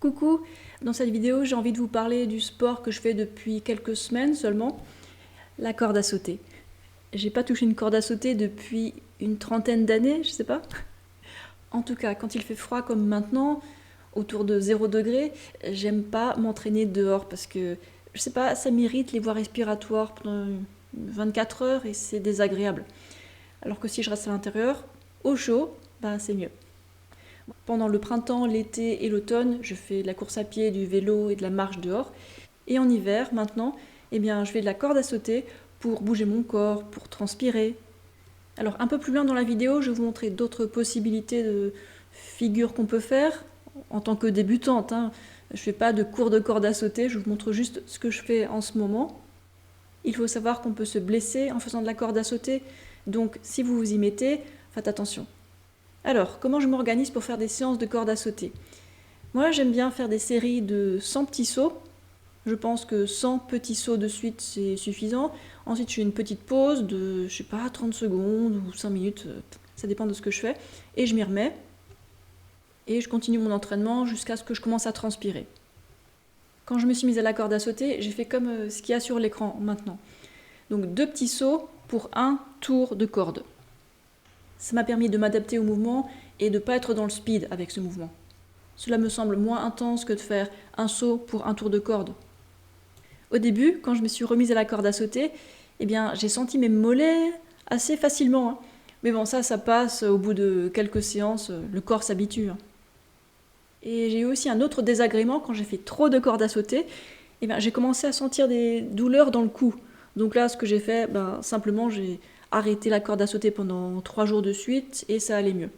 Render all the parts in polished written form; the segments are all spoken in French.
Coucou, dans cette vidéo j'ai envie de vous parler du sport que je fais depuis quelques semaines seulement, la corde à sauter. J'ai pas touché une corde à sauter depuis une trentaine d'années, je sais pas. En tout cas, quand il fait froid comme maintenant, autour de 0 degré, j'aime pas m'entraîner dehors parce que, je sais pas, ça m'irrite les voies respiratoires pendant 24 heures et c'est désagréable. Alors que si je reste à l'intérieur, au chaud, bah c'est mieux. Pendant le printemps, l'été et l'automne, je fais de la course à pied, du vélo et de la marche dehors. Et en hiver, maintenant, eh bien, je fais de la corde à sauter pour bouger mon corps, pour transpirer. Alors un peu plus loin dans la vidéo, je vais vous montrer d'autres possibilités de figures qu'on peut faire en tant que débutante. Je ne fais pas de cours de corde à sauter, je vous montre juste ce que je fais en ce moment. Il faut savoir qu'on peut se blesser en faisant de la corde à sauter, donc si vous vous y mettez, faites attention. Alors, comment je m'organise pour faire des séances de corde à sauter? Moi, j'aime bien faire des séries de 100 petits sauts. Je pense que 100 petits sauts de suite, c'est suffisant. Ensuite, je fais une petite pause de, je sais pas, 30 secondes ou 5 minutes, ça dépend de ce que je fais. Et je m'y remets. Et je continue mon entraînement jusqu'à ce que je commence à transpirer. Quand je me suis mise à la corde à sauter, j'ai fait comme ce qu'il y a sur l'écran maintenant. Donc 2 petits sauts pour un tour de corde. Ça m'a permis de m'adapter au mouvement et de ne pas être dans le speed avec ce mouvement. Cela me semble moins intense que de faire un saut pour un tour de corde. Au début, quand je me suis remise à la corde à sauter, eh bien, j'ai senti mes mollets assez facilement. Mais bon, ça passe au bout de quelques séances, le corps s'habitue. Et j'ai eu aussi un autre désagrément quand j'ai fait trop de corde à sauter. Eh bien, j'ai commencé à sentir des douleurs dans le cou. Donc là, ce que j'ai fait, simplement, j'ai arrêté la corde à sauter pendant 3 jours de suite et ça allait mieux.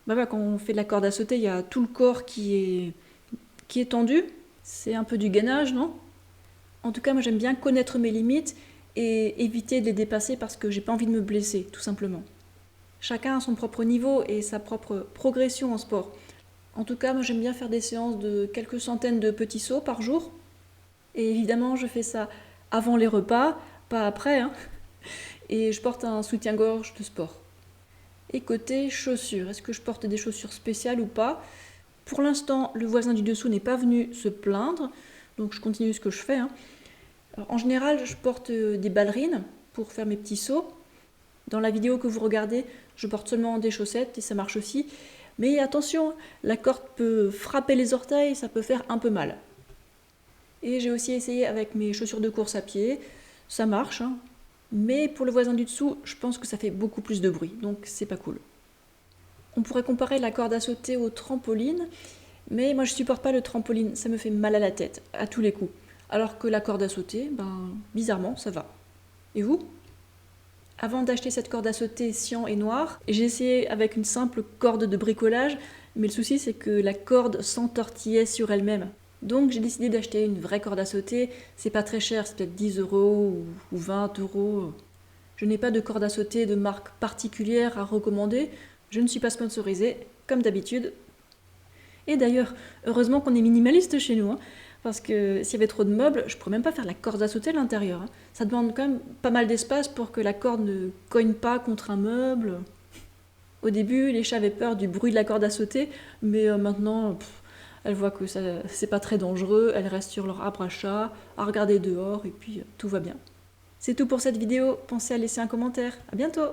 Quand on fait de la corde à sauter, il y a tout le corps qui est tendu. C'est un peu du gainage, non? En tout cas, moi j'aime bien connaître mes limites et éviter de les dépasser parce que j'ai pas envie de me blesser, tout simplement. Chacun a son propre niveau et sa propre progression en sport. En tout cas, moi j'aime bien faire des séances de quelques centaines de petits sauts par jour. Et évidemment, je fais ça avant les repas, pas après. Et je porte un soutien-gorge de sport. Et côté chaussures, est-ce que je porte des chaussures spéciales ou pas? Pour l'instant, le voisin du dessous n'est pas venu se plaindre, donc je continue ce que je fais. Alors, en général, je porte des ballerines pour faire mes petits sauts. Dans la vidéo que vous regardez, je porte seulement des chaussettes et ça marche aussi. Mais attention, la corde peut frapper les orteils, ça peut faire un peu mal. Et j'ai aussi essayé avec mes chaussures de course à pied, ça marche. Mais pour le voisin du dessous, je pense que ça fait beaucoup plus de bruit, donc c'est pas cool. On pourrait comparer la corde à sauter au trampoline, mais moi je supporte pas le trampoline, ça me fait mal à la tête, à tous les coups. Alors que la corde à sauter, bizarrement, ça va. Et vous? Avant d'acheter cette corde à sauter cyan et noire, j'ai essayé avec une simple corde de bricolage, mais le souci c'est que la corde s'entortillait sur elle-même. Donc j'ai décidé d'acheter une vraie corde à sauter, c'est pas très cher, c'est peut-être 10 € ou 20 €. Je n'ai pas de corde à sauter de marque particulière à recommander, je ne suis pas sponsorisée, comme d'habitude. Et d'ailleurs, heureusement qu'on est minimaliste chez nous, parce que s'il y avait trop de meubles, je pourrais même pas faire la corde à sauter à l'intérieur. Ça demande quand même pas mal d'espace pour que la corde ne cogne pas contre un meuble. Au début, les chats avaient peur du bruit de la corde à sauter, mais maintenant... elles voient que c'est pas très dangereux, elles restent sur leur arbre à chat, à regarder dehors, et puis tout va bien. C'est tout pour cette vidéo, pensez à laisser un commentaire. À bientôt!